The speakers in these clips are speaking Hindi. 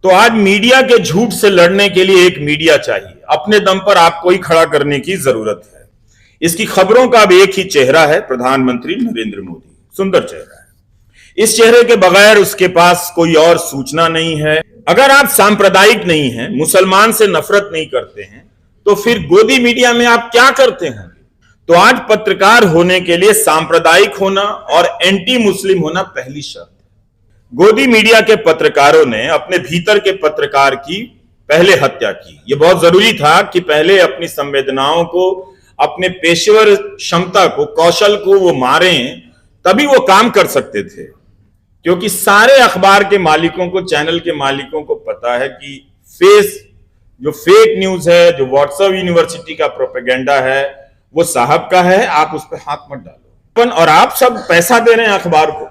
तो आज मीडिया के झूठ से लड़ने के लिए एक मीडिया चाहिए। अपने दम पर आपको ही खड़ा करने की जरूरत है। इसकी खबरों का अब एक ही चेहरा है, प्रधानमंत्री नरेंद्र मोदी। सुंदर चेहरा है। इस चेहरे के बगैर उसके पास कोई और सूचना नहीं है। अगर आप सांप्रदायिक नहीं हैं, मुसलमान से नफरत नहीं करते हैं, तो फिर गोदी मीडिया में आप क्या करते हैं? तो आज पत्रकार होने के लिए सांप्रदायिक होना और एंटी मुस्लिम होना पहली शर्त है। गोदी मीडिया के पत्रकारों ने अपने भीतर के पत्रकार की पहले हत्या की। यह बहुत जरूरी था कि पहले अपनी संवेदनाओं को, अपने पेशेवर क्षमता को, कौशल को वो मारें, तभी वो काम कर सकते थे। क्योंकि सारे अखबार के मालिकों को, चैनल के मालिकों को पता है कि जो फेक न्यूज है, जो व्हाट्सएप यूनिवर्सिटी का प्रोपेगेंडा है, वो साहब का है। आप उस पर हाथ मत डालो। और आप सब पैसा दे रहे हैं अखबार को,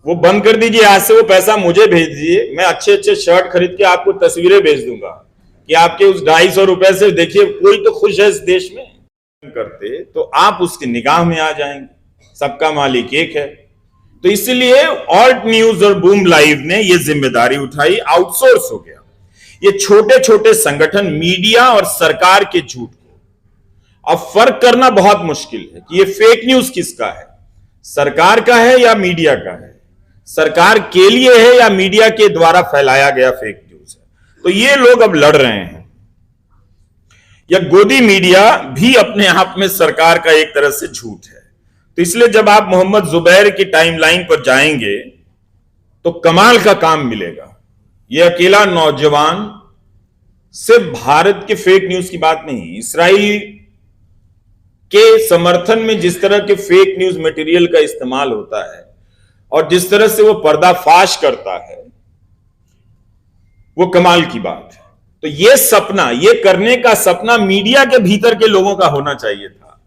वो बंद कर दीजिए। आज से वो पैसा मुझे भेज दीजिए। मैं अच्छे अच्छे शर्ट खरीद के आपको तस्वीरें भेज दूंगा कि आपके उस 250 रुपए से देखिए कोई तो खुश है इस देश में। करते तो आप उसकी निगाह में आ जाएंगे। सबका मालिक एक है। तो इसलिए ऑल्ट न्यूज और बूम लाइव ने यह जिम्मेदारी उठाई, आउटसोर्स हो गया। ये छोटे छोटे संगठन मीडिया और सरकार के झूठ को अब फर्क करना बहुत मुश्किल है कि ये फेक न्यूज किसका है, सरकार का है या मीडिया का है, सरकार के लिए है या मीडिया के द्वारा फैलाया गया फेक न्यूज है। तो ये लोग अब लड़ रहे हैं। यह गोदी मीडिया भी अपने आप में सरकार का एक तरह से झूठ है। तो इसलिए जब आप मोहम्मद जुबैर की टाइमलाइन पर जाएंगे तो कमाल का काम मिलेगा। यह अकेला नौजवान सिर्फ भारत के फेक न्यूज की बात नहीं, इसराइल के समर्थन में जिस तरह के फेक न्यूज मटेरियल का इस्तेमाल होता है और जिस तरह से वो पर्दाफाश करता है, वो कमाल की बात है। तो ये सपना, ये करने का सपना मीडिया के भीतर के लोगों का होना चाहिए था,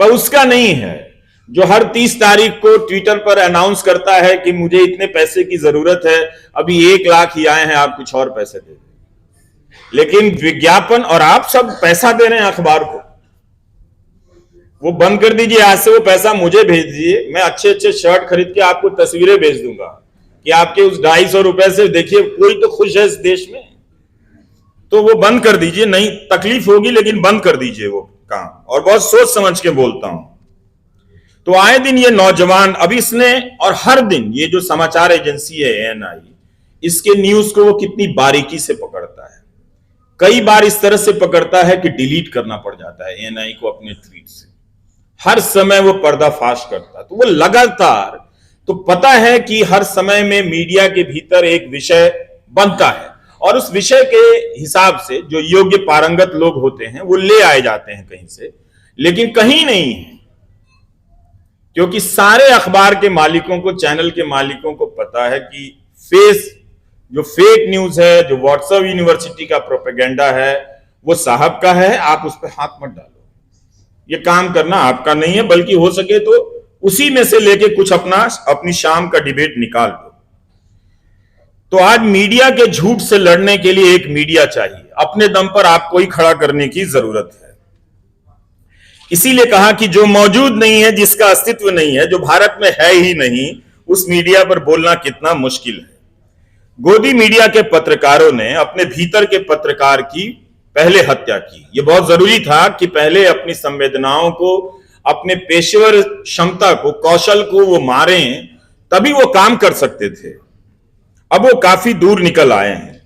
पर उसका नहीं है। जो हर 30 तारीख को ट्विटर पर अनाउंस करता है कि मुझे इतने पैसे की जरूरत है, अभी 1 लाख ही आए हैं, आप कुछ और पैसे दे दें। लेकिन विज्ञापन, और आप सब पैसा दे रहे हैं अखबार को, वो बंद कर दीजिए। आज से वो पैसा मुझे भेज दीजिए। मैं अच्छे अच्छे शर्ट खरीद के आपको तस्वीरें भेज दूंगा कि आपके उस 250 रुपए से देखिए कोई तो खुश है इस देश में। तो वो बंद कर दीजिए। नहीं, तकलीफ होगी लेकिन बंद कर दीजिए वो काम। और बहुत सोच समझ के बोलता हूं। तो आए दिन ये नौजवान, अब इसने, और हर दिन ये जो समाचार एजेंसी है ANI, इसके न्यूज को वो कितनी बारीकी से पकड़ता है। कई बार इस तरह से पकड़ता है कि डिलीट करना पड़ जाता है ANI को अपने ट्वीट से। हर समय वो पर्दाफाश करता है। तो वो लगातार, तो पता है कि हर समय में मीडिया के भीतर एक विषय बनता है और उस विषय के हिसाब से जो योग्य पारंगत लोग होते हैं वो ले आए जाते हैं कहीं से, लेकिन कहीं नहीं है। क्योंकि सारे अखबार के मालिकों को, चैनल के मालिकों को पता है कि जो फेक न्यूज है, जो व्हाट्सएप यूनिवर्सिटी का प्रोपेगेंडा है, वो साहब का है। आप उस पर हाथ मत डालो। ये काम करना आपका नहीं है, बल्कि हो सके तो उसी में से लेके कुछ अपनी शाम का डिबेट निकाल दो। तो आज मीडिया के झूठ से लड़ने के लिए एक मीडिया चाहिए। अपने दम पर आपको ही खड़ा करने की जरूरत है। इसीलिए कहा कि जो मौजूद नहीं है, जिसका अस्तित्व नहीं है, जो भारत में है ही नहीं, उस मीडिया पर बोलना कितना मुश्किल है। गोदी मीडिया के पत्रकारों ने अपने भीतर के पत्रकार की पहले हत्या की। यह बहुत जरूरी था कि पहले अपनी संवेदनाओं को, अपने पेशेवर क्षमता को, कौशल को वो मारें, तभी वो काम कर सकते थे। अब वो काफी दूर निकल आए हैं।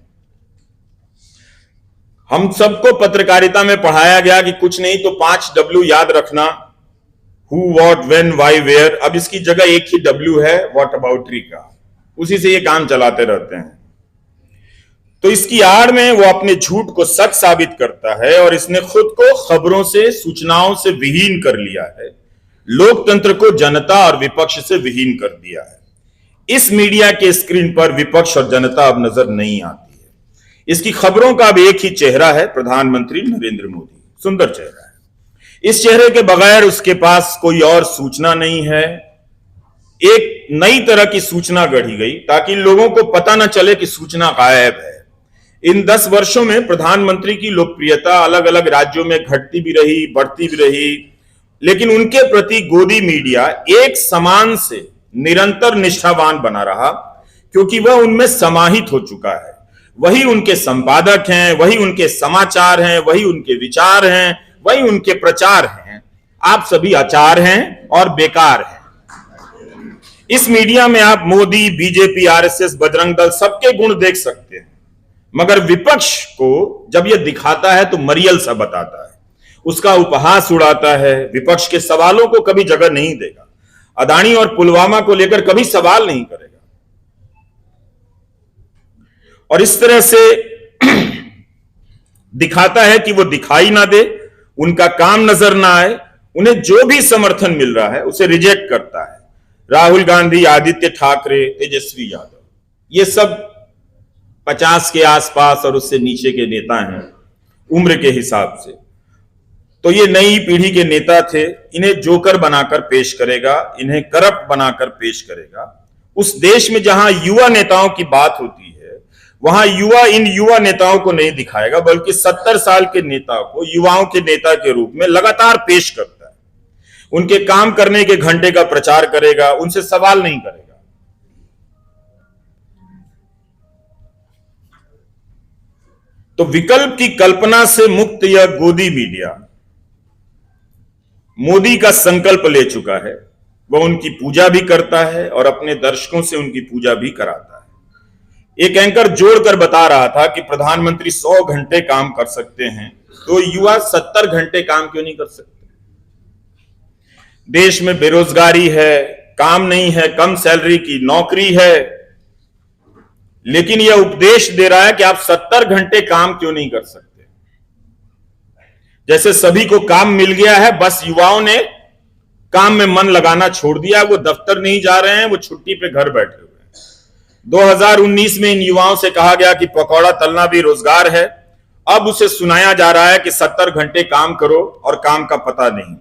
हम सबको पत्रकारिता में पढ़ाया गया कि कुछ नहीं तो 5 W याद रखना, who, what, when, why, where. अब इसकी जगह एक ही W है, व्हाट अबाउटरी का। उसी से ये काम चलाते रहते हैं। तो इसकी आड़ में वो अपने झूठ को सच साबित करता है और इसने खुद को खबरों से, सूचनाओं से विहीन कर लिया है। लोकतंत्र को जनता और विपक्ष से विहीन कर दिया है। इस मीडिया के स्क्रीन पर विपक्ष और जनता अब नजर नहीं आती है। इसकी खबरों का अब एक ही चेहरा है, प्रधानमंत्री नरेंद्र मोदी। सुंदर चेहरा है। इस चेहरे के बगैर उसके पास कोई और सूचना नहीं है। एक नई तरह की सूचना गढ़ी गई ताकि लोगों को पता न चले कि सूचना गायब है। इन 10 वर्षों में प्रधानमंत्री की लोकप्रियता अलग अलग राज्यों में घटती भी रही, बढ़ती भी रही, लेकिन उनके प्रति गोदी मीडिया एक समान से निरंतर निष्ठावान बना रहा। क्योंकि वह उनमें समाहित हो चुका है। वही उनके संपादक हैं, वही उनके समाचार हैं, वही उनके विचार हैं, वही उनके प्रचार हैं। आप सभी आचार हैं और बेकार हैं। इस मीडिया में आप मोदी, बीजेपी, आरएसएस, बजरंग दल सबके गुण देख सकते हैं, मगर विपक्ष को जब यह दिखाता है तो मरियल सा बताता है, उसका उपहास उड़ाता है, विपक्ष के सवालों को कभी जगह नहीं देगा, अदानी और पुलवामा को लेकर कभी सवाल नहीं करेगा। और इस तरह से दिखाता है कि वो दिखाई ना दे, उनका काम नजर ना आए, उन्हें जो भी समर्थन मिल रहा है उसे रिजेक्ट करता है। राहुल गांधी, आदित्य ठाकरे, तेजस्वी यादव, ये सब 50 के आसपास और उससे नीचे के नेता हैं उम्र के हिसाब से। तो ये नई पीढ़ी के नेता थे। इन्हें जोकर बनाकर पेश करेगा, इन्हें करप्ट बनाकर पेश करेगा। उस देश में जहां युवा नेताओं की बात होती है, वहां युवा इन युवा नेताओं को नहीं दिखाएगा, बल्कि 70 साल के नेता को युवाओं के नेता के रूप में लगातार पेश करता है। उनके काम करने के घंटे का प्रचार करेगा, उनसे सवाल नहीं करेगा। तो विकल्प की कल्पना से मुक्त यह गोदी मीडिया मोदी का संकल्प ले चुका है। वह उनकी पूजा भी करता है और अपने दर्शकों से उनकी पूजा भी कराता है। एक एंकर जोड़कर बता रहा था कि प्रधानमंत्री 100 घंटे काम कर सकते हैं, तो युवा 70 घंटे काम क्यों नहीं कर सकते? देश में बेरोजगारी है, काम नहीं है, कम सैलरी की नौकरी है, लेकिन यह उपदेश दे रहा है कि आप 70 घंटे काम क्यों नहीं कर सकते। जैसे सभी को काम मिल गया है, बस युवाओं ने काम में मन लगाना छोड़ दिया। वो दफ्तर नहीं जा रहे हैं, वो छुट्टी पे घर बैठे हुए हैं। 2019 में इन युवाओं से कहा गया कि पकौड़ा तलना भी रोजगार है। अब उसे सुनाया जा रहा है कि 70 घंटे काम करो और काम का पता नहीं।